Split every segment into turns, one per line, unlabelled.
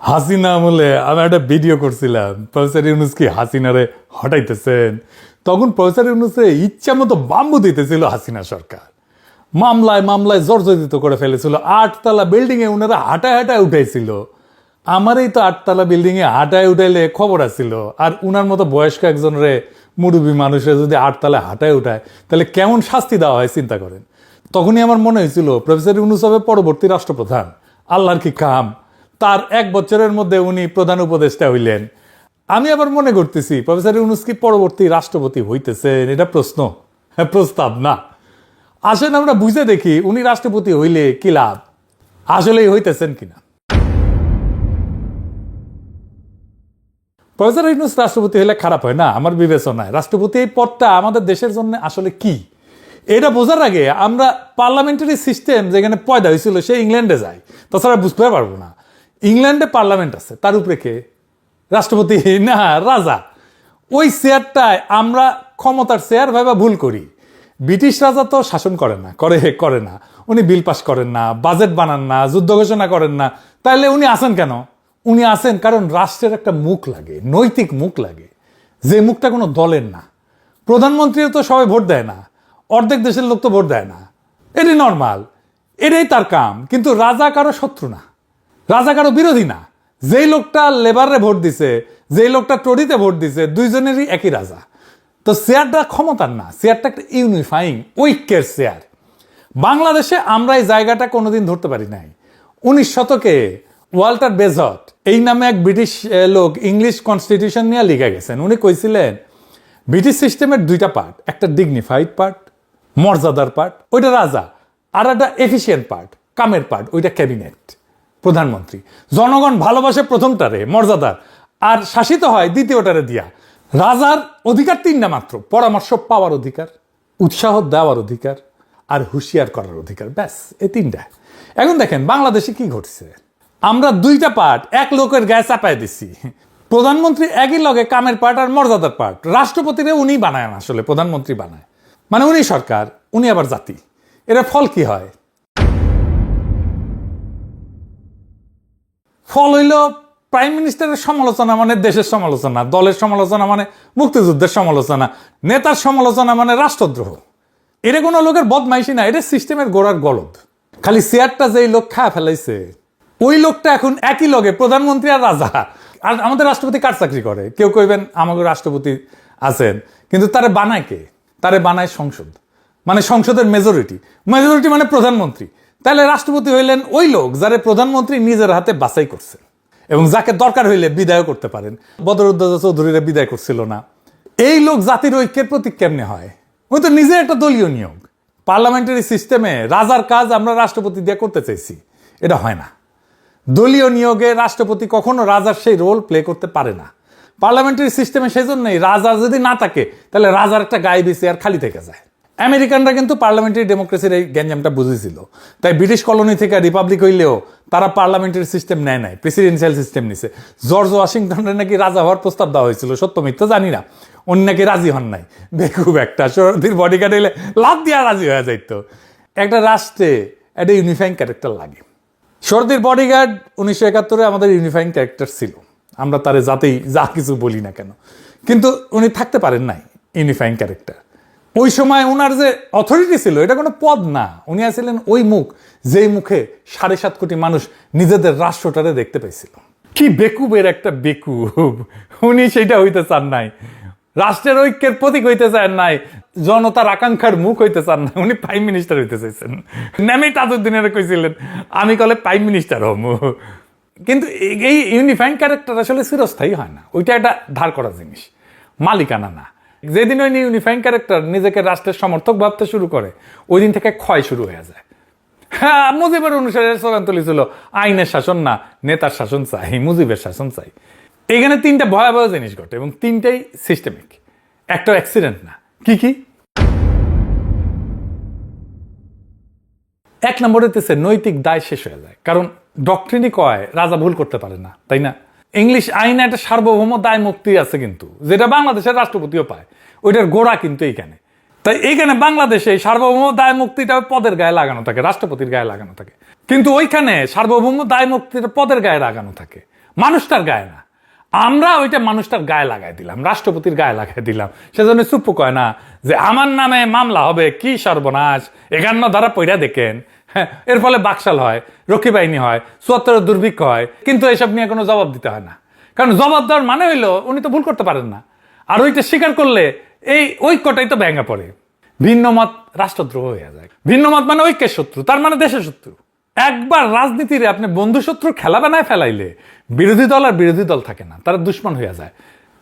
হাসিনা আমলে আমি একটা ভিডিও করছিলাম, প্রফেসর ইউনূস কি হাসিনারে হটাইতেছেন। তখন প্রফেসর ইউনূসে ইচ্ছা মতো বাম্বু দিতেছিল হাসিনা সরকার, মামলায় মামলায় জর্জরিত করে ফেলেছিল। 8 তলা বিল্ডিংয়ে উনারা হাঁটায় হাঁটায় উঠাইছিল। আমারই তো 8 তলা বিল্ডিংয়ে হাঁটায় উঠাইলে খবর আসছিল, আর উনার মতো বয়স্ক একজনরে মুরব্বী মানুষের যদি 8 তলায় হাঁটায় উঠায় তাহলে কেমন শাস্তি দেওয়া হয় চিন্তা করেন। তখনই আমার মনে হয়েছিল প্রফেসর ইউনূস হবে পরবর্তী রাষ্ট্রপ্রধান। আল্লাহর কি কাম, তার 1 বছরের মধ্যে উনি প্রধান উপদেষ্টা হইলেন। আমি আবার মনে করতেছি প্রফেসর ইউনূস কি পরবর্তী রাষ্ট্রপতি হইতেছেন, এটা প্রশ্ন, প্রস্তাব না। আসেন আমরা বুঝে দেখি উনি রাষ্ট্রপতি হইলে কি লাভ, আসলেই হইতেছেন কিনা। প্রফেসর ইউনূস রাষ্ট্রপতি হলে খারাপ হয় না আমার বিবেচনায়। রাষ্ট্রপতি এই পদটা আমাদের দেশের জন্য আসলে কি, এটা বোঝার আগে আমরা পার্লামেন্টারি সিস্টেম যেখানে পয়দা হয়েছিল সে ইংল্যান্ডে যাই, তাছাড়া বুঝতে পারবো না। ইংল্যান্ডে পার্লামেন্ট আছে, তার উপরে কে? রাষ্ট্রপতি না রাজা। ওই চেয়ারটায় আমরা ক্ষমতার চেয়ার ভাবে ভুল করি। ব্রিটিশ রাজা তো শাসন করে না, করে না, উনি বিল পাস করেন না, বাজেট বানান না, যুদ্ধ ঘোষণা করেন না। তাহলে উনি আসেন কেন? উনি আসেন কারণ রাষ্ট্রের একটা মুখ লাগে, নৈতিক মুখ লাগে, যে মুখটা কোনো দলের না। প্রধানমন্ত্রীও তো সবাই ভোট দেয় না, অর্ধেক দেশের লোক তো ভোট দেয় না, এটাই নর্মাল, এটাই তার কাম। কিন্তু রাজা কারো শত্রু না, রাজা কারো বিরোধী না। যেই লোকটা লেবারে ভোট দিছে, যেই লোকটা টরিতে ভোট দিছে, দুইজনেরই একই রাজা। তো চেয়ারটা ক্ষমতার না, চেয়ারটা একটা ইউনিফাইং ঐক্যের চেয়ার। বাংলাদেশে আমরা এই জায়গাটা কোনোদিন ধরতে পারি নাই। 19 শতকে ওয়াল্টার বেজট এই নামে এক ব্রিটিশ লোক ইংলিশ কনস্টিটিউশন নিয়ে লিখে গেছেন। উনি কইছিলেন ব্রিটিশ সিস্টেমের 2টা পার্ট, একটা ডিগনিফাইড পার্ট, মর্যাদার পার্ট, ওইটা রাজা, আর একটা এফিসিয়েন্ট পার্ট, কামের পার্ট, ওইটা ক্যাবিনেট, প্রধানমন্ত্রী। জনগণ ভালোবাসে প্রথমটারে, মর্যাদার, আর শাসিত হয় দ্বিতীয়টারে দিয়া। রাজার অধিকার 3টা মাত্র: পরামর্শ পাওয়ার অধিকার, উৎসাহ দেওয়ার অধিকার, আর হুঁশিয়ার করার অধিকার। ব্যাস, এই 3টা। এখন দেখেন বাংলাদেশে কি ঘটছে, আমরা 2টা পার্ট এক লোকের গায়ে চাপায় দিচ্ছি। প্রধানমন্ত্রী একই লগে কামের পার্ট আর মর্যাদার পার্ট। রাষ্ট্রপতিরে উনি বানায় না, আসলে প্রধানমন্ত্রী বানায়, মানে উনি সরকার, উনি আবার জাতি। এর ফল কি হয়? ফল হইল প্রাইম মিনিস্টারের সমালোচনা মানে দেশের সমালোচনা, দলের সমালোচনা মানে মুক্তিযুদ্ধের সমালোচনা, নেতার সমালোচনা মানে রাষ্ট্রদ্রোহ। এটা কোনো লোকের বদমাইশি না, এটা সিস্টেমের গোড়ার গলদ। খালি চেয়ারটা যেই লোক খায় ফেলাইছে, ওই লোকটা এখন একই লগে প্রধানমন্ত্রী আর রাজা। আর আমাদের রাষ্ট্রপতি কার চাকরি করে? কেউ কইবেন আমাদের রাষ্ট্রপতি আছেন, কিন্তু তারে বানায় কে? তারে বানায় সংসদ, মানে সংসদের মেজরিটি। মেজরিটি মানে প্রধানমন্ত্রী। তাহলে রাষ্ট্রপতি হইলেন ওই লোক যারে প্রধানমন্ত্রী নিজের হাতে বাছাই করছে এবং যাকে দরকার হইলে বিদায় করতে পারেন। বদরুদ্দোজা চৌধুরীরা বিদায় করছিল না। এই লোক জাতির ঐক্যের প্রতীক কেমনে হয়? ওই তো নিজে একটা দলীয় নিয়োগ। পার্লামেন্টারি সিস্টেমে রাজার কাজ আমরা রাষ্ট্রপতি দিয়ে করতে চাইছি, এটা হয় না। দলীয় নিয়োগে রাষ্ট্রপতি কখনো রাজার সেই রোল প্লে করতে পারে না। পার্লামেন্টারি সিস্টেমে সেই জন্যই রাজা যদি না থাকে তাহলে রাজার একটা গায়ে বেশি আর খালি থেকে যায়। আমেরিকানরা কিন্তু পার্লামেন্টারি ডেমোক্রেসির এই গ্যাঞ্জামটা বুঝেছিল, তাই ব্রিটিশ কলোনি থেকে রিপাবলিক হইলেও তারা পার্লামেন্টারি সিস্টেম নেয় নাই, প্রেসিডেন্সিয়াল সিস্টেম নিছে। জর্জ ওয়াশিংটনের নাকি রাজা হওয়ার প্রস্তাব দেওয়া হয়েছিল, সত্য মিথ্যা জানি না, উনি নাকি রাজি হন নাই। বেকুব একটা, শরীর বডিগার্ড হইলে লাভ দিয়া রাজি হয়ে যাইতো। একটা রাষ্ট্রে একটা ইউনিফাইং ক্যারেক্টার লাগে। শরদির বডিগার্ড 1971-এ আমাদের ইউনিফাইং ক্যারেক্টার ছিল, আমরা তারে যাতেই যা কিছু বলি না কেন, কিন্তু উনি থাকতে পারেন নাই ইউনিফাইং ক্যারেক্টার। ওই সময় ওনার যে অথরিটি ছিল এটা কোনো পদ না, উনি আছিলেন ওই মুখ যেই মুখে 7.5 কোটি মানুষ নিজেদের রাষ্ট্রটারে দেখতে পেয়েছিল। কি বেকুবের একটা বেকুব! উনি সেইটা হইতে চান নাই, রাষ্ট্রের ঐক্যের প্রতীক হইতে চান নাই, জনতার আকাঙ্ক্ষার মুখ হইতে চান নাই, উনি প্রাইম মিনিস্টার হইতে চাইছেন। নামে তাজউদ্দিনের কইছিলেন আমি কলে প্রাইম মিনিস্টার হম। কিন্তু এই ইউনিফাইং ক্যারেক্টার আসলে চিরস্থায়ী হয় না, ওইটা একটা ধার করা জিনিস, মালিকানা না। যেদিন ওই ইউনিফাইং ক্যারেক্টার নিজেকে রাষ্ট্রের সমর্থক ভাবতে শুরু করে, ওই দিন থেকে ক্ষয় শুরু হয়ে যায়। হ্যাঁ, মুজিবের অনুসারে স্লোগান তুলেছিল আইনের শাসন না, নেতার শাসন চাই, মুজিবের শাসন চাই। এখানে 3টা ভয়াবহ জিনিস ঘটে এবং 3টাই সিস্টেমিক, একটা অ্যাক্সিডেন্ট না। কি কি? 1 নম্বরে হচ্ছে নৈতিক দায় শেষ হয়ে যায়, কারণ ডক্ট্রিনই কয় রাজা ভুল করতে পারে না, তাই না? ইংলিশ আইনে একটা সার্বভৌম দায় মুক্তি আছে কিন্তু, যেটা বাংলাদেশের রাষ্ট্রপতিও পায়, ওইটার গোড়া কিন্তু এইখানে। তাই এইখানে বাংলাদেশে সার্বভৌম দায় মুক্তিটা পদের গায়ে লাগানো থাকে, রাষ্ট্রপতির গায়ে লাগানো থাকে, কিন্তু ওইখানে সার্বভৌম দায় মুক্তিটা পদের গায়ে লাগানো থাকে, মানুষটার গায়ে না। আমরা ওইটা মানুষটার গায়ে লাগাই দিলাম, রাষ্ট্রপতির গায়ে লাগাই দিলাম। সেজন্য চুপ কয় না যে আমার নামে মামলা হবে, কি সর্বনাশ, 51 ধারা পইরা দেখেন। হ্যাঁ, এর ফলে বাকশাল হয়, রক্ষী বাহিনী হয়, 74 দুর্ভিক্ষ হয়, কিন্তু এসব নিয়ে কোনো জবাব দিতে হয় না। কারণ জবাব দেওয়ার মানে হইলো উনি তো ভুল করতে পারেন না। আর ওইটা স্বীকার করলে এই ঐক্যটাই তো ভেঙে পড়ে। ভিন্ন মত রাষ্ট্রদ্রোহ হয়ে যায়। ভিন্ন মত মানে ঐক্যের শত্রু, তার মানে দেশের শত্রু। একবার রাজনীতিরে আপনি বন্ধু শত্রুর খেলা বানায় ফেলাইলে বিরোধী দল আর বিরোধী দল থাকে না, তারা দুশ্মন হয়ে যায়।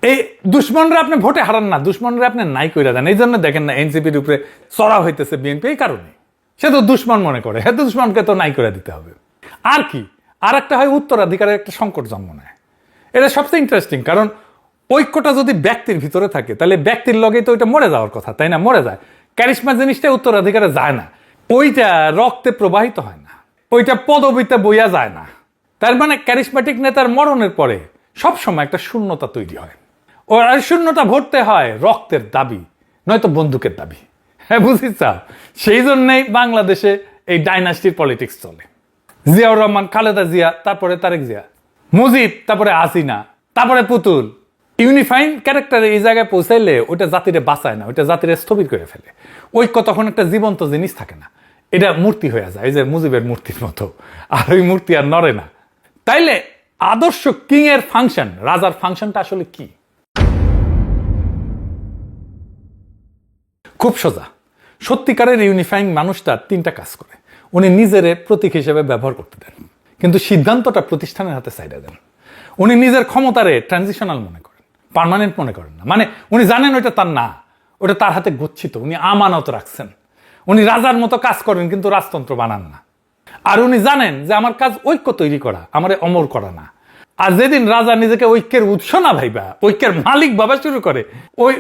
এই দুশ্মনরা আপনি ভোটে হারান না, দুশ্মনরা আপনি নাই কইরা দেন। এই জন্য দেখেন না এনসিপির উপরে চড়া হইতেছে বিএনপি, এই কারণে। সে তো দুশ্মন মনে করে, হ্যাঁ, দুশ্মনকে তো নাই করে দিতে হবে। আর কি, আর একটা হয় উত্তরাধিকারের একটা সংকট জন্ম নেয়। এটা সবচেয়ে ইন্টারেস্টিং, কারণ ঐক্যটা যদি ব্যক্তির ভিতরে থাকে তাহলে ব্যক্তির লগেই তো ওইটা মরে যাওয়ার কথা, তাই না? মরে যায়। ক্যারিশমা জিনিসটা উত্তরাধিকারে যায় না, ওইটা রক্তে প্রবাহিত হয় না, ওইটা পদবিতে বইয়া যায় না। তার মানে ক্যারিশমেটিক নেতার মরণের পরে সবসময় একটা শূন্যতা তৈরি হয়। ওর শূন্যতা ভরতে হয় রক্তের দাবি, নয়তো বন্দুকের দাবি। হ্যাঁ, বুঝিস? সেই জন্যই বাংলাদেশে এই ডাইনাস্টির পলিটিক্স চলে। জিয়াউর রহমান, খালেদা জিয়া, তারপরে তারেক জিয়া, মুজিব, তারপরে হাসিনা, তারপরে পুতুল। ইউনিফাইং ক্যারেক্টারে এই জায়গায় পৌঁছাইলে ওইটা জাতিরে বাঁচায় না, ওইটা জাতিরে স্থবির করে ফেলে। ঐক্য তখন একটা জীবন্ত জিনিস থাকে না, এটা মূর্তি হয়ে যায়, এই যে মুজিবের মূর্তির মতো। আর ওই মূর্তি আর নড়ে না। তাইলে আদর্শ কিং এর ফাংশন, রাজার ফাংশনটা আসলে কি? খুব সোজা। সত্যিকারের ইউনিফাইং মানুষটা 3টা কাজ করে। উনি নিজের প্রতীক হিসেবে ব্যবহার করতে দেন, কিন্তু সিদ্ধান্তটা প্রতিষ্ঠানের হাতে সাইডে দেন। উনি নিজের ক্ষমতারে ট্রানজিশনাল মনে করেন, পার্মানেন্ট মনে করেন না। মানে উনি জানেন ওইটা তার না, ওটা তার হাতে গচ্ছিত, উনি আমানত রাখছেন। উনি রাজার মতো কাজ করেন, কিন্তু রাজতন্ত্র বানান না। আর উনি জানেন যে আমার কাজ ঐক্য তৈরি করা, আমারে অমর করা না। আর যেদিন রাজা নিজেকে ঐক্যের উৎস না ভাইবা, ঐক্যের মালিক ভাবা শুরু করে,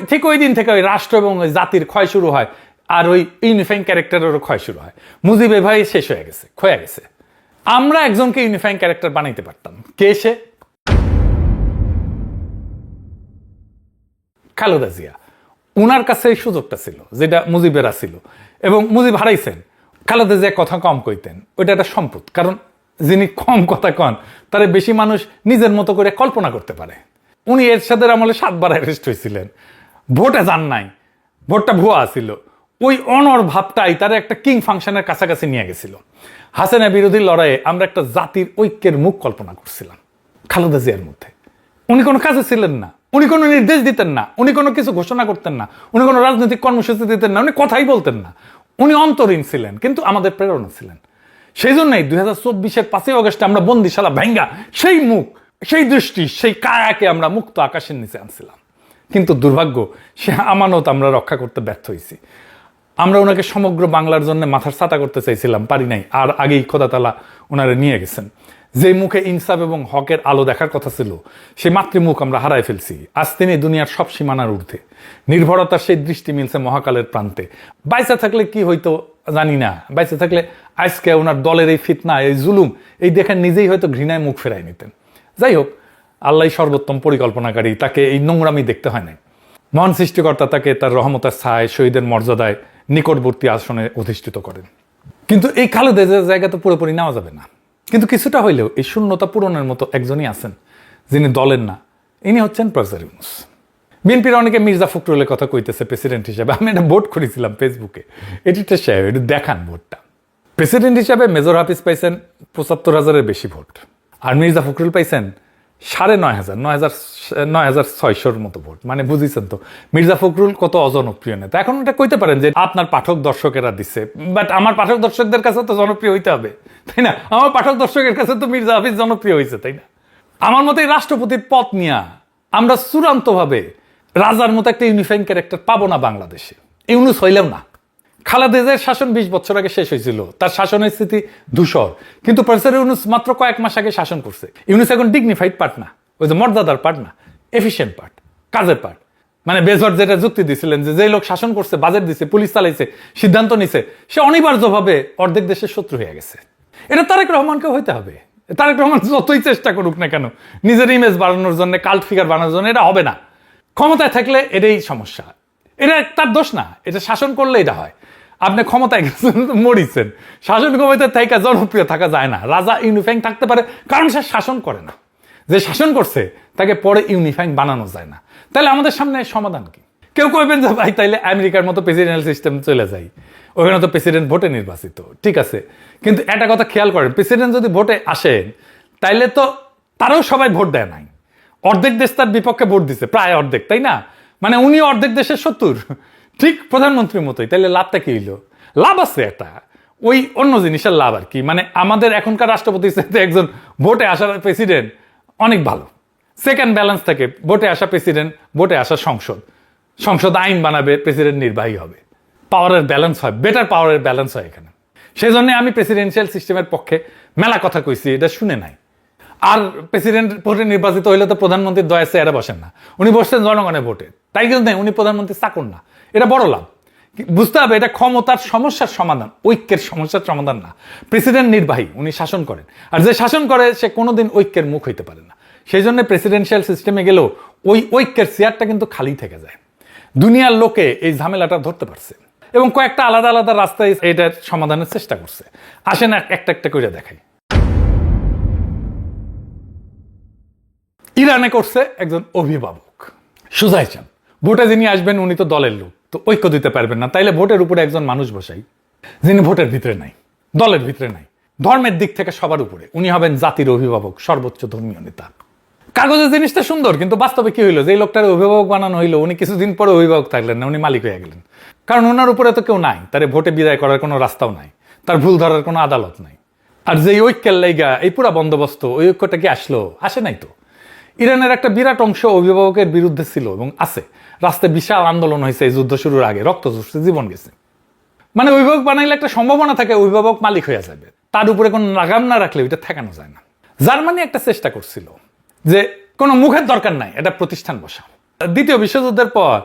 ঠিক ওই দিন থেকে ওই রাষ্ট্র এবং ওই জাতির ক্ষয় শুরু হয়। আর ওই ইউনিফাইং ক্যারেক্টারেরও ক্ষয় শুরু হয়। মুজিবে ভাই শেষ হয়ে গেছে, ক্ষয়ে গেছে। আমরা একজনকে ইউনিফাইং ক্যারেক্টার বানাইতে পারতাম। কে সে? খালেদা জিয়া। উনার কাছে এই সুযোগটা ছিল যেটা মুজিবের ছিল, এবং মুজিব হারাইছেন। খালেদা জিয়া কথা কম কইতেন, ওইটা একটা সম্পদ। কারণ যিনি কম কথা কন তারে বেশি মানুষ নিজের মতো করে কল্পনা করতে পারে। উনি এরশাদের আমলে 7 বার অ্যারেস্ট হয়েছিলেন, ভোটে যান নাই, ভোটটা ভুয়া ছিল। ওই অনর ভাবটাই তার একটা কিং ফাংশনের কাছাকাছি নিয়ে গেছিল। হাসিনা বিরোধী লড়াইয়ে আমরা একটা জাতির ঐক্যের মুখ কল্পনা করছিলাম খালেদা জিয়ার মধ্যে। উনি কোনো কাজে ছিলেন না, উনি কোনো নির্দেশ দিতেন না, উনি কোনো কিছু ঘোষণা করতেন না, উনি কোনো রাজনৈতিক কর্মসূচি দিতেন না, উনি কথাই বলতেন না। উনি অন্তরীণ ছিলেন, কিন্তু আমাদের প্রেরণা ছিলেন। সেই জন্যই 2024-এর 5ই অগস্টে আমরা বন্দিশালা ভেঙ্গা সেই মুখ, সেই দৃষ্টি, সেই কায়াকে আমরা মুক্ত আকাশের নিচে আনছিলাম। কিন্তু দুর্ভাগ্য, সে আমানত আমরা রক্ষা করতে ব্যর্থ হয়েছি। আমরা ওনাকে সমগ্র বাংলার জন্য মাথার ছাতা করতে চাইছিলাম, পারি নাই। আর আগেই খোদা তাআলা ওনারে নিয়ে গেছেন। যে মুখে ইনসাফ এবং হকের আলো দেখার কথা ছিল, সেই মাতৃমুখ আমরা হারাই ফেলছি। আজ তিনি দুনিয়ার সব সীমানার ঊর্ধ্বে। নির্ভরতার সেই দৃষ্টি মিলছে মহাকালের প্রান্তে। বাইচা থাকলে কি হইতো জানি না, বাইচা থাকলে আজকে ওনার দলের এই ফিতনা, এই জুলুম, এই দেখেন নিজেই হয়তো ঘৃণায় মুখ ফেরাই নিতেন। যাই হোক, আল্লাহ সর্বোত্তম পরিকল্পনাকারী, তাকে এই নোংরামি দেখতে হয় নাই। মহান সৃষ্টিকর্তা তাকে তার রহমতের ছায়, শহীদের মর্যাদায় নিকটবর্তী আসনে অধিষ্ঠিত করেন। কিন্তু এই খালেদা জিয়ার জায়গা তো পুরোপুরি নেওয়া যাবে না। কিন্তু কিছুটা হইলেও এই শূন্যতা পূরণের মতো একজনই আছেন, যিনি দলের না। ইনি হচ্ছেন প্রফেসর ইউনূস। বিএনপির অনেকে মির্জা ফখরুলের কথা কইতেছে প্রেসিডেন্ট হিসেবে। আমি একটা ভোট করেছিলাম ফেসবুকে, এডিটর সাহেব একটু দেখান ভোটটা। প্রেসিডেন্ট হিসাবে মেজর হাফিজ পাইছেন 75,000-এর বেশি ভোট, আর মির্জা ফখরুল পাইছেন 9,500 মতো ভোট। মানে বুঝিছেন তো মির্জা ফখরুল কত অজনপ্রিয় নেতা। এখন এটা কইতে পারেন যে আপনার পাঠক দর্শকেরা দিচ্ছে, বাট আমার পাঠক দর্শকদের কাছে তো জনপ্রিয় হইতে হবে, তাই না? আমার পাঠক দর্শকের কাছে তো মির্জা হাফিজ জনপ্রিয় হয়েছে, তাই না? আমার মতে রাষ্ট্রপতির পথ নিয়ে আমরা চূড়ান্তভাবে রাজার মতো একটা ইউনিফাইং ক্যারেক্টার পাবো না বাংলাদেশে। ইউনূস হইলেও না। খালেদা জিয়ার শাসন 20 বছর আগে শেষ হয়েছিল, তার শাসনের স্থিতি ধূসর। কিন্তু প্রফেসর ইউনূস মাত্র কয়েক মাস আগে শাসন করছে। ইউনূস এখন ডিগনিফাইড পার্ট না, ওই যে মর্যাদার পার্ট না, এফিশিয়েন্ট পার্ট, কাজের পার্ট। মানে বেজর যেটা যুক্তি দিছিলেন যে লোক শাসন করছে, বাজেট দিছে, পুলিশ চালাইছে, সিদ্ধান্ত নিছে, সে অনিবার্যভাবে অর্ধেক দেশের শত্রু হয়ে গেছে। এটা তারেক রহমানকে হইতে হবে। তারেক রহমান যতই চেষ্টা করুক না কেন নিজের ইমেজ বাড়ানোর জন্য, কাল্ট ফিগার বানানোর জন্য, এটা হবে না। ক্ষমতায় থাকলে এটাই সমস্যা। এটা তার দোষ না, এটা শাসন করলে এটা হয়। আপনি ক্ষমতায় মরিছেন, শাসন ক্ষমতায় থাকা জনপ্রিয় থাকা যায় না। রাজা ইউনিফাইং থাকতে পারে কারণ সে শাসন করে না। যে শাসন করছে তাকে পরে ইউনিফাইং বানানো যায় না। তাহলে আমাদের সামনে সমাধান কি? কেউ কইবেন যে ভাই তাইলে আমেরিকার মতো প্রেসিডেন্সিয়াল সিস্টেম চলে যায়, ওখানে তো প্রেসিডেন্ট ভোটে নির্বাচিত, ঠিক আছে, কিন্তু একটা কথা খেয়াল করেন, প্রেসিডেন্ট যদি ভোটে আসেন তাইলে তো তারাও সবাই ভোট দেয় নাই, অর্ধেক দেশ তার বিপক্ষে ভোট দিছে, প্রায় অর্ধেক, তাই না? মানে উনি অর্ধেক দেশের শত্রুর, ঠিক প্রধানমন্ত্রীর মতোই। তাইলে লাভটা কি হইলো? লাভ আছে একটা, ওই অন্য জিনিসের লাভ আর কি। মানে আমাদের এখনকার রাষ্ট্রপতির সাথে একজন ভোটে আসা প্রেসিডেন্ট অনেক ভালো, সেকেন্ড ব্যালেন্স থাকে, ভোটে আসা প্রেসিডেন্ট, ভোটে আসা সংসদ আইন বানাবে, প্রেসিডেন্ট নির্বাহী হবে, পাওয়ারের ব্যালেন্স হয়, বেটার পাওয়ারের ব্যালেন্স হয় এখানে। সেই জন্য আমি প্রেসিডেন্সিয়াল সিস্টেমের পক্ষে মেলা কথা কইছি, এটা শুনে নাই। আর প্রেসিডেন্ট ভোটে নির্বাচিত হইলে তো প্রধানমন্ত্রীর দয়া চেয়ারে বসেন না, উনি বসছেন জনগণের ভোটে, তাই কিন্তু নেই উনি প্রধানমন্ত্রী চাকর না। এটা বড় লাভ, বুঝতে হবে। এটা ক্ষমতার সমস্যার সমাধান, ঐক্যের সমস্যার সমাধান না। প্রেসিডেন্ট নির্বাহী, উনি শাসন করেন, আর যে শাসন করে সে কোনোদিন ঐক্যের মুখ হইতে পারে না। সেই জন্য প্রেসিডেন্সিয়াল সিস্টেমে গেলেও ওই ঐক্যের চেয়ারটা কিন্তু খালি থেকে যায়। দুনিয়ার লোকে এই ঝামেলাটা ধরতে পারছে এবং কয়েকটা আলাদা আলাদা রাস্তায় এটার সমাধানের চেষ্টা করছে। আসেন একটা একটা করে দেখাই। ইরানে করছে একজন অভিভাবক সুজাই চান, ভোটে যিনি আসবেন উনি তো দলের লোক, তো ঐক্য দিতে পারবেন না, তাইলে ভোটের উপরে একজন মানুষ বসাই যিনি ভোটের ভিতরে নাই, দলের ভিতরে নাই, ধর্মের দিক থেকে সবার উপরে, উনি হবেন জাতির অভিভাবক, সর্বোচ্চ ধর্মীয় নেতা। কাগজের জিনিসটা সুন্দর, কিন্তু বাস্তবে কি হইলো? যে লোকটার অভিভাবক বানানো হইলো, উনি কিছুদিন পরে অভিভাবক থাকলেন না, উনি মালিক হয়ে গেলেন। কারণ ওনার উপরে তো কেউ নাই, তার ভোটে বিদায় করার কোনো রাস্তাও নাই, তার ভুল ধরার কোনো আদালত নাই। আর যে ঐক্যের লাইগা এই পুরা বন্দোবস্ত, ওই ঐক্যটা কি আসলো? আসে নাই তো। ইরানের একটা বিরাট অংশ অভিভাবকের বিরুদ্ধে ছিল এবং আছে, রাস্তায় বিশাল আন্দোলন হয়েছে এই যুদ্ধ শুরুর আগে, রক্ত ঝরছে, জীবন গেছে। মানে অভিভাবক বানাইলে একটা সম্ভাবনা থাকে অভিভাবক মালিক হয়ে যাবে, তার উপরে কোনো লাগাম না রাখলে ওইটা ঠেকানো যায় না। জার্মানি একটা চেষ্টা করছিল যে কোনো মুখের দরকার নাই, এটা প্রতিষ্ঠান বসা। দ্বিতীয় বিশ্বযুদ্ধের পর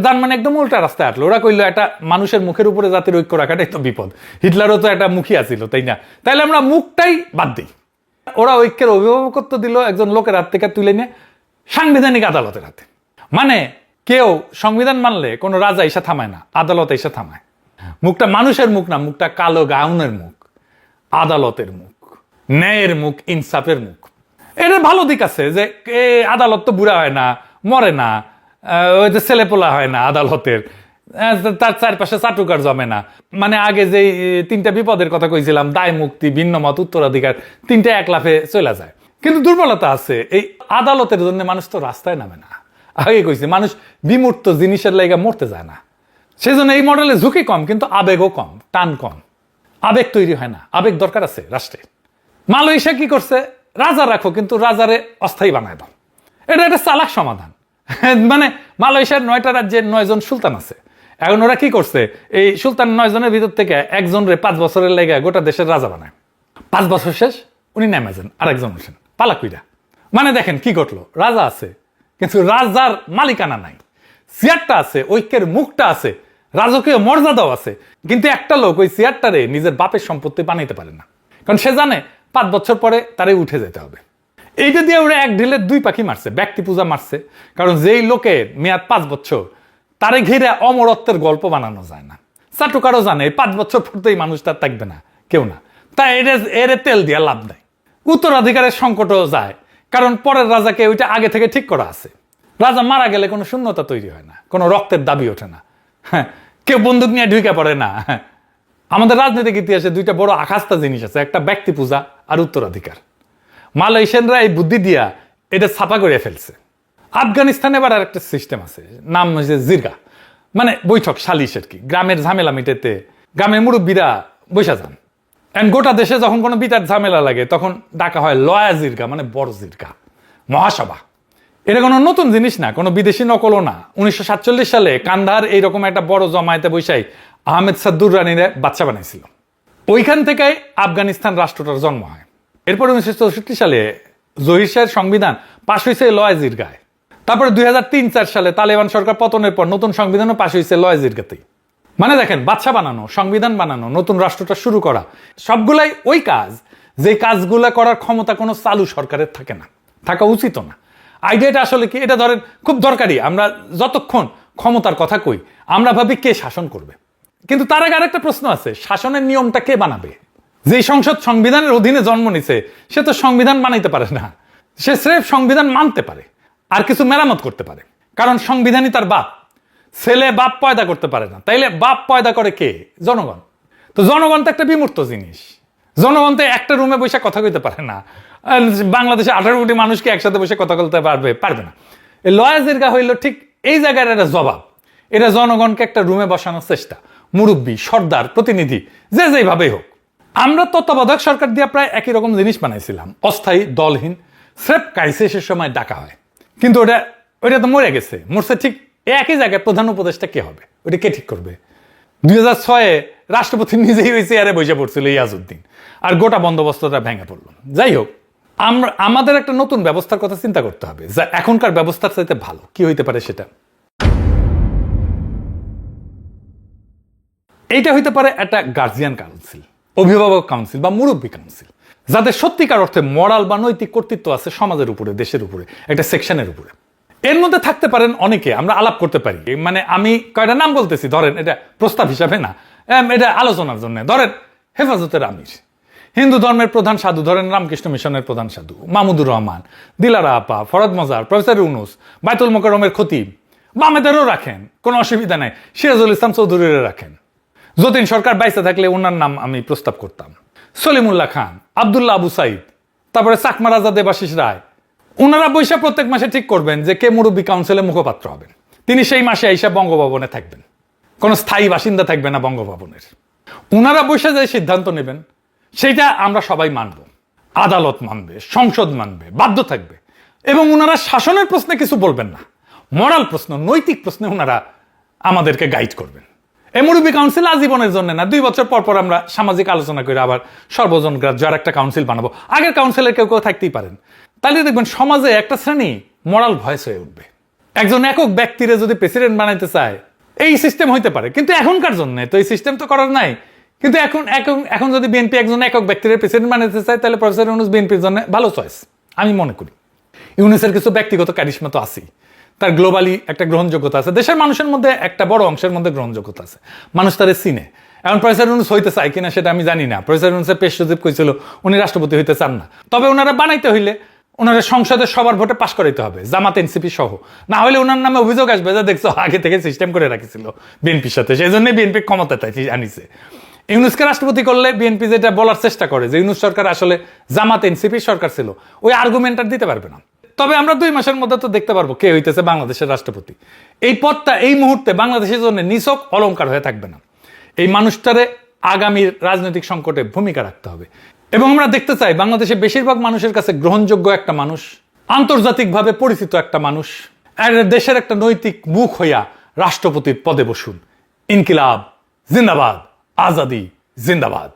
জার্মানি একদম উল্টা রাস্তায় হাঁটলো, ওরা কইলো একটা মানুষের মুখের উপরে জাতির ঐক্য রাখাটাই তো বিপদ, হিটলারও তো একটা মুখিয়া ছিল, তাই না? তাইলে আমরা মুখটাই বাদ দিই। ওরা ঐক্যের অভিভাবকত্ব দিল একজন লোকের হাত থেকে তুলে নিয়ে সাংবিধানিক আদালতের হাতে। মানে কেউ সংবিধান মানলে কোনো রাজা এসে থামায় না, আদালত এসে থামায়। মুখটা মানুষের মুখ না, মুখটা কালো গাউনের মুখ, আদালতের মুখ, ন্যায়ের মুখ, ইনসাফের মুখ। এটা ভালো দিক আছে যে আদালত তো বুড়া হয় না, মরে না, ওই যে ছেলেপোলা হয় না আদালতের, তার চারপাশে চাটুকার জমে না। মানে আগে যে তিনটা বিপদের কথা কইছিলাম, দায় মুক্তি, ভিন্ন মত, উত্তরাধিকার, তিনটা এক লাফে চলে যায়। কিন্তু দুর্বলতা আছে, এই আদালতের জন্য মানুষ তো রাস্তায় নামে না। আগে কইছি মানুষ বিমূর্ত জিনিসের লাইগা মরতে যায় না, সেই জন্য এই মডেলে ঝুঁকি কম, কিন্তু আবেগও কম, টান কম, আবেগ তৈরি হয় না। আবেগ দরকার আছে রাষ্ট্রে। মালয়েশিয়া কি করছে? রাজা রাখো, কিন্তু রাজারে অস্থায়ী বানায় দাও। এটা একটা চালাক সমাধান। মানে মালয়েশিয়ার 9টা রাজ্যের 9 জন সুলতান আছে, এখন ওরা কি করছে? এই সুলতান 9 জনের ভিতর থেকে একজন রে 5 বছরের লেগে গোটা দেশের রাজা বানায়। 5 বছর শেষ, উনি নেমে যান, আরেকজন আসেন পালাকুইরা। মানে দেখেন কি ঘটলো, রাজা আছে কিন্তু রাজার মালিকানা নাই, চেয়ারটা আছে, ঐক্যের মুখটা আছে, রাজকীয় মর্যাদাও আছে, কিন্তু একটা লোক ওই চেয়ারটারে নিজের বাপের সম্পত্তি বানাইতে পারে না, কারণ সে জানে 5 বছর পরে তারে উঠে যেতে হবে। এইটা দিয়ে ওরা এক ঢিলে 2 পাখি মারছে, ব্যক্তি পূজা মারছে। কারণ যেই লোকের মেয়াদ 5 বছর, তারে ঘিরে অমরত্বের গল্প বানানো যায় না। চাটুকারও জানে 5 বছর পড়তেই মানুষটা থাকবে না, কেউ না, তাই এর তেল দিয়ে লাভ নাই। উত্তরাধিকারের সংকটও যায়, কারণ পরের রাজাকে ওইটা আগে থেকে ঠিক করা আছে। রাজা মারা গেলে কোনো শূন্যতা তৈরি হয় না, কোনো রক্তের দাবি ওঠে না, হ্যাঁ, কেউ বন্দুক নিয়ে ঢুকে পড়ে না। আমাদের রাজনৈতিক ইতিহাসে 2টা বড় আখাস্তা জিনিস আছে, একটা ব্যক্তি পূজা আর উত্তরাধিকার। মালয়েশিয়ানরা এই বুদ্ধি দিয়া এটা ছাপা করে ফেলছে। আফগানিস্তানে এবার আর একটা সিস্টেম আছে, নাম হচ্ছে জিরগা, মানে বৈঠক, সালিশ আর কি। গ্রামের ঝামেলা মিটাতে গ্রামের মুরব্বীরা বৈশা যান, এন্ড গোটা দেশে যখন কোনো বিচার ঝামেলা লাগে তখন ডাকা হয় লয়া জিরগা, মানে বড় জিরগা, মহাসভা। এটা কোনো নতুন জিনিস না, কোনো বিদেশি নকলও না। 1947 সালে কান্দাহার এইরকম একটা বড় জমায়েতে বৈশাই আহমেদ সাদ্দুর রানীরে বাচ্চা বানাইছিল। ওইখান থেকে আফগানিস্তান রাষ্ট্রটার জন্ম হয়। এরপর 1964 সালে জহির শাহের সংবিধান পাশ হয়েছে লয়া জিরগায়। তারপরে 2003-4 সালে তালেবান সরকার পতনের পর নতুন সংবিধানও পাশ হয়েছে লয়া জিরগাতেই। মানে দেখেন, বাচ্চা বানানো, সংবিধান বানানো, নতুন রাষ্ট্রটা শুরু করা, সবগুলাই ওই কাজ যে কাজগুলা করার ক্ষমতা কোনো চালু সরকারের থাকে না, থাকা উচিত না। আইডিয়াটা আসলে কি? এটা ধরেন খুব দরকারি। আমরা যতক্ষণ ক্ষমতার কথা কই, আমরা ভাবি কে শাসন করবে, কিন্তু তার আগে আরেকটা প্রশ্ন আছে, শাসনের নিয়মটা কে বানাবে? যে সংসদ সংবিধানের অধীনে জন্ম নিছে সে তো সংবিধান বানাইতে পারে না, সে স্রেফ সংবিধান মানতে পারে আর কিছু মেরামত করতে পারে, কারণ সংবিধানই তার বাপ। ছেলে বাপ পয়দা করতে পারে না, তাইলে বাপ পয়দা করে কে? জনগণ। তো জনগণ তো একটা বিমূর্ত জিনিস। জনগণ তো একটা রুমে বসে কথা কইতে পারে না। বাংলাদেশে 18 কোটি মানুষকে একসাথে বসে কথা বলতে পারবে না। এই লয়া জিরগা হইল ঠিক এই জায়গার একটা জবাব। এটা জনগণকে একটা রুমে বসানোর চেষ্টা, মুরব্বী, সর্দার, প্রতিনিধি, যে যেভাবেই হোক। আমরা তত্ত্বাবধায়ক সরকার দিয়ে প্রায় একই রকম জিনিস বানাইছিলাম, অস্থায়ী, দলহীন, স্রেফ ক্রাইসিসের সময় ডাকা হয়। কিন্তু ওটা তো মরে গেছে, মরছে ঠিক একই জায়গায়। প্রধান উপদেষ্টা কে হবে? ওটা কে ঠিক করবে? 2006-এ রাষ্ট্রপতি নিজেই ওই চেয়ারে বসে পড়ছিল ইয়াজউদ্দিন, আর গোটা বন্দোবস্তটা ভেঙে পড়ল। যাই হোক, আমাদের একটা নতুন ব্যবস্থার কথা চিন্তা করতে হবে, যা এখনকার ব্যবস্থার চাইতে ভালো। কি হইতে পারে সেটা? এইটা হইতে পারে একটা গার্জিয়ান কাউন্সিল, অভিভাবক কাউন্সিল বা মুরব্বী কাউন্সিল, যাদের সত্যিকার অর্থে মরাল বা নৈতিক কর্তৃত্ব আছে সমাজের উপরে, দেশের উপরে, একটা সেকশনের উপরে। এর মধ্যে থাকতে পারেন অনেকে, আমরা আলাপ করতে পারি। মানে আমি কয়টা নাম বলতেছি, ধরেন এটা প্রস্তাব হিসাবে না, এটা আলোচনার জন্য। ধরেন হেফাজতের আমির, হিন্দু ধর্মের প্রধান সাধু, ধরেন রামকৃষ্ণ মিশনের প্রধান সাধু মামুদুর রহমান, দিলারা আপা, ফরদ মজার, প্রফেসর ইউনুস, বাইতুল মোকাররমের খতিব, বামেদেরও রাখেন, কোনো অসুবিধা নাই, সিরাজুল ইসলাম চৌধুরীরা রাখেন। যতীন সরকার বাইসে থাকলে ওনার নাম আমি প্রস্তাব করতাম, সলিমুল্লাহ খান, আবদুল্লাহ আবু সাইদ, তারপরে চাকমা রাজা দেবাশিস রায়। ওনারা বৈশা প্রত্যেক মাসে ঠিক করবেন যে কে মুরব্বী কাউন্সিলের মুখপাত্র হবেন। তিনি সেই মাসে আইসা বঙ্গভবনে থাকবেন, কোনো স্থায়ী বাসিন্দা থাকবে না বঙ্গভবনের। ওনারা বৈশা যে সিদ্ধান্ত নেবেন সেইটা আমরা সবাই মানব, আদালত মানবে, সংসদ মানবে, বাধ্য থাকবে। এবং ওনারা শাসনের প্রশ্নে কিছু বলবেন না, মরাল প্রশ্ন, নৈতিক প্রশ্নে ওনারা আমাদেরকে গাইড করবেন। এই মুরব্বী কাউন্সিল আজীবনের জন্য না, 2 বছর পর পর আমরা সামাজিক আলোচনা করে আবার সর্বজন গ্রাহ্য আর একটা কাউন্সিল বানাবো। আগের কাউন্সিলের কেউ থাকতেই পারেন। তাহলে দেখবেন সমাজে একটা শ্রেণী মরাল ভয়েস হয়ে উঠবে। একজন একক ব্যক্তিরে যদি প্রেসিডেন্ট বানাইতে চায়, এই সিস্টেম হইতে পারে, কিন্তু এখনকার জন্য তো এই সিস্টেম তো করার নাই। কিন্তু এখন যদি বিএনপি একজন একক ব্যক্তির প্রেসিডেন্ট বানাইতে চায়, তাহলে প্রফেসর ইউনুস বিএনপির জন্য ভালো চয়েস আমি মনে করি। ইউনুসের কিছু ব্যক্তিগত ক্যারিশমা তো আছেই, তার গ্লোবালি একটা গ্রহণযোগ্যতা আছে, দেশের মানুষের মধ্যে একটা বড় অংশের মধ্যে গ্রহণযোগ্যতা আছে, মানুষ তারে চিনে। এখন প্রফেসর ইউনুস হইতে চায় কিনা সেটা আমি জানি না। প্রফেসর ইউনুসের পেশ সচিব কইছিল উনি রাষ্ট্রপতি হইতে চান না, তবে ওনারা বানাইতে হইলে ওনারা সংসদের সবার ভোটে পাশ করাইতে হবে, জামাত এনসিপি সহ। না হলে ওনার নামে অভিযোগ আসবে যে দেখছো আগে থেকে সিস্টেম করে রাখিছিল বিএনপির সাথে, সেই জন্যই বিএনপি ক্ষমতায় আনিছে। ইউনুসকে রাষ্ট্রপতি করলে বিএনপি যেটা বলার চেষ্টা করে যে ইউনুস সরকার আসলে জামাত এনসিপির সরকার ছিল, ওই আর্গুমেন্ট আর দিতে পারবে না। তবে আমরা 2 মাসের মধ্যে তো দেখতে পারবো কে হইতেছে বাংলাদেশের রাষ্ট্রপতি। এই পদটা এই মুহূর্তে বাংলাদেশের জন্য নিছক অলংকার হয়ে থাকবে না। এই মানুষটারে আগামী রাজনৈতিক সংকটে ভূমিকা রাখতে হবে। এবং আমরা দেখতে চাই বাংলাদেশে বেশিরভাগ মানুষের কাছে গ্রহণযোগ্য একটা মানুষ, আন্তর্জাতিকভাবে পরিচিত একটা মানুষ, দেশের একটা নৈতিক মুখ হইয়া রাষ্ট্রপতির পদে বসুন। ইনকিলাব জিন্দাবাদ, আজাদি জিন্দাবাদ।